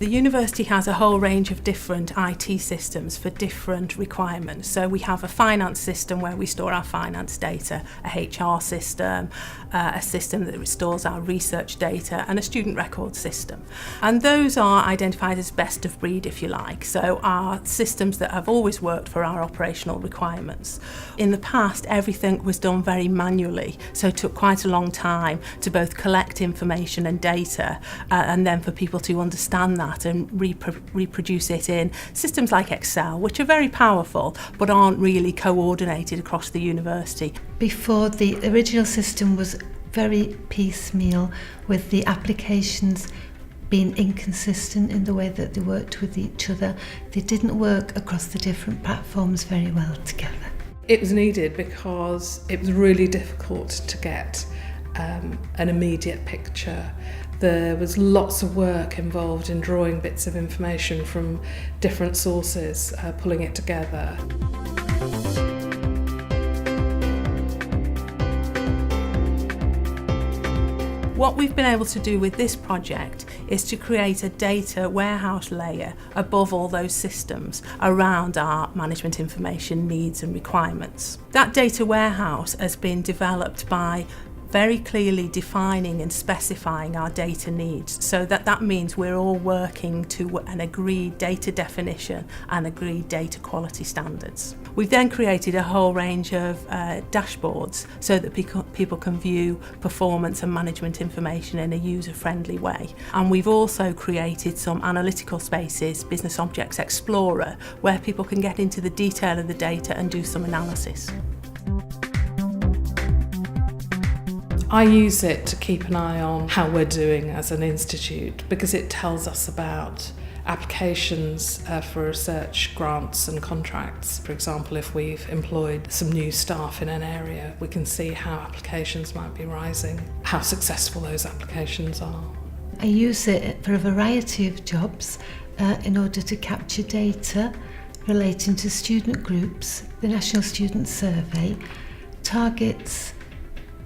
The university has a whole range of different IT systems for different requirements. So we have a finance system where we store our finance data, a HR system, a system that stores our research data, and a student record system. And those are identified as best of breed, if you like. So are systems that have always worked for our operational requirements. In the past, everything was done very manually, so it took quite a long time to both collect information and data and then for people to understand that and reproduce it in systems like Excel, which are very powerful but aren't really coordinated across the university. Before, the original system was very piecemeal, with the applications being inconsistent in the way that they worked with each other. They didn't work across the different platforms very well together. It was needed because it was really difficult to get an immediate picture. There was lots of work involved in drawing bits of information from different sources, pulling it together. What we've been able to do with this project is to create a data warehouse layer above all those systems around our management information needs and requirements. That data warehouse has been developed by very clearly defining and specifying our data needs, so that means we're all working to an agreed data definition and agreed data quality standards. We've then created a whole range of dashboards so that people can view performance and management information in a user-friendly way. And we've also created some analytical spaces, Business Objects Explorer, where people can get into the detail of the data and do some analysis. I use it to keep an eye on how we're doing as an institute, because it tells us about applications for research grants and contracts. For example, if we've employed some new staff in an area, we can see how applications might be rising, how successful those applications are. I use it for a variety of jobs in order to capture data relating to student groups, the National Student Survey, targets,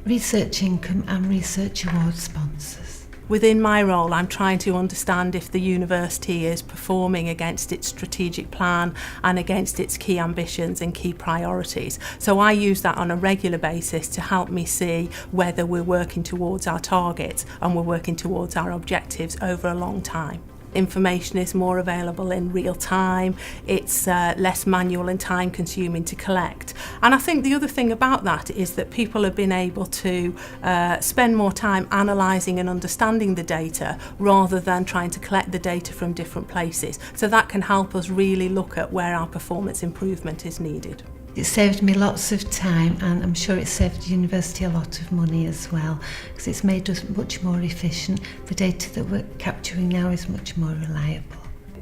research income and research award sponsors. Within my role, I'm trying to understand if the university is performing against its strategic plan and against its key ambitions and key priorities. So I use that on a regular basis to help me see whether we're working towards our targets and we're working towards our objectives over a long time. Information is more available in real time, it's less manual and time consuming to collect. And I think the other thing about that is that people have been able to spend more time analysing and understanding the data rather than trying to collect the data from different places. So that can help us really look at where our performance improvement is needed. It saved me lots of time, and I'm sure it saved the university a lot of money as well, because it's made us much more efficient. The data that we're capturing now is much more reliable.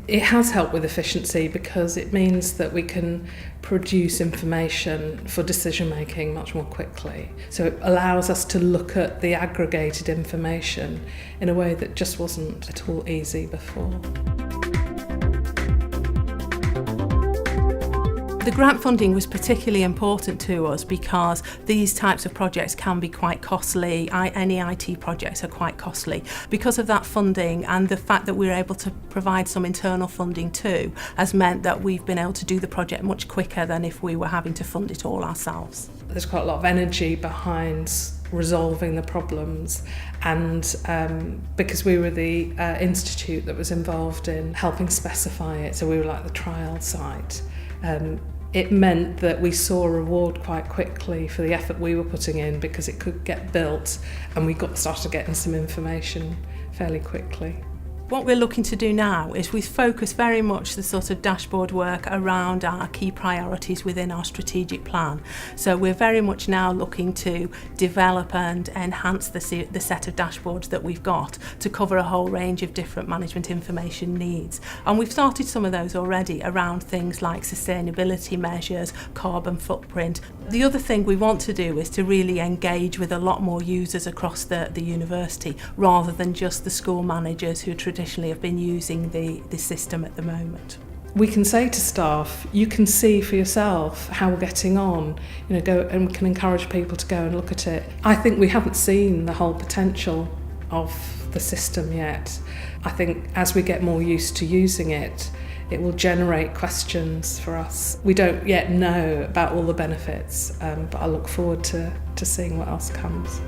It has helped with efficiency because it means that we can produce information for decision making much more quickly. So it allows us to look at the aggregated information in a way that just wasn't at all easy before. The grant funding was particularly important to us because these types of projects can be quite costly. Any IT projects are quite costly. Because of that funding and the fact that we're able to provide some internal funding too has meant that we've been able to do the project much quicker than if we were having to fund it all ourselves. There's quite a lot of energy behind resolving the problems, and because we were the institute that was involved in helping specify it, so we were like the trial site, it meant that we saw a reward quite quickly for the effort we were putting in, because it could get built and we started getting some information fairly quickly. What we're looking to do now is we focus very much the sort of dashboard work around our key priorities within our strategic plan. So we're very much now looking to develop and enhance the set of dashboards that we've got to cover a whole range of different management information needs. And we've started some of those already around things like sustainability measures, carbon footprint. The other thing we want to do is to really engage with a lot more users across the university rather than just the school managers who traditionally have been using the system at the moment. We can say to staff, you can see for yourself how we're getting on, go, and we can encourage people to go and look at it. I think we haven't seen the whole potential of the system yet. I think as we get more used to using it, it will generate questions for us. We don't yet know about all the benefits, but I look forward to seeing what else comes.